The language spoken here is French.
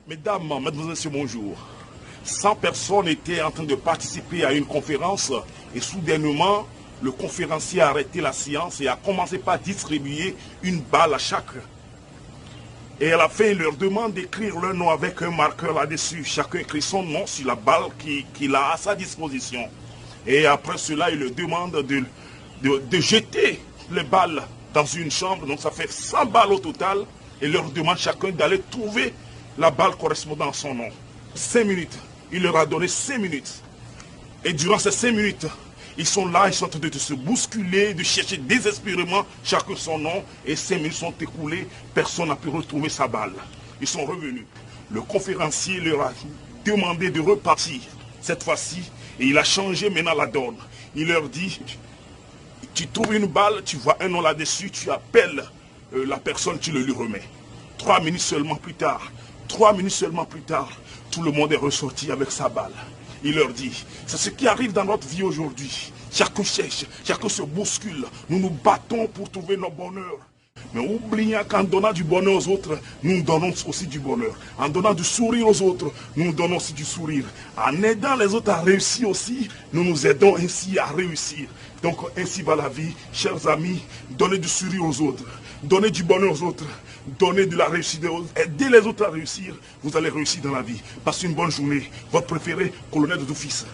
Mesdames, mesdemoiselles, messieurs, bonjour. 100 personnes étaient en train de participer à une conférence et soudainement, le conférencier a arrêté la séance et a commencé par distribuer une balle à chacun. Et à la fin, il leur demande d'écrire leur nom avec un marqueur là-dessus. Chacun écrit son nom sur la balle qu'il a à sa disposition. Et après cela, il leur demande de jeter les balles dans une chambre. Donc ça fait 100 balles au total. Et leur demande chacun d'aller trouver la balle correspondant à son nom. 5 minutes. Il leur a donné 5 minutes. Et durant ces 5 minutes, ils sont là, ils sont en train de se bousculer, de chercher désespérément chacun son nom. Et 5 minutes sont écoulées, personne n'a pu retrouver sa balle. Ils sont revenus. Le conférencier leur a demandé de repartir cette fois-ci. Et il a changé maintenant la donne. Il leur dit, tu trouves une balle, tu vois un nom là-dessus, tu appelles la personne, tu le lui remets. 3 minutes seulement plus tard, 3 minutes seulement plus tard, tout le monde est ressorti avec sa balle. Il leur dit, c'est ce qui arrive dans notre vie aujourd'hui. Chacun cherche, chacun se bouscule. Nous nous battons pour trouver nos bonheurs. Mais oublions qu'en donnant du bonheur aux autres, nous donnons aussi du bonheur. En donnant du sourire aux autres, nous donnons aussi du sourire. En aidant les autres à réussir aussi, nous nous aidons ainsi à réussir. Donc ainsi va la vie, chers amis, donnez du sourire aux autres, donnez du bonheur aux autres, donnez de la réussite aux autres, aidez les autres à réussir, vous allez réussir dans la vie. Passez une bonne journée. Votre préféré, colonel de Doufis.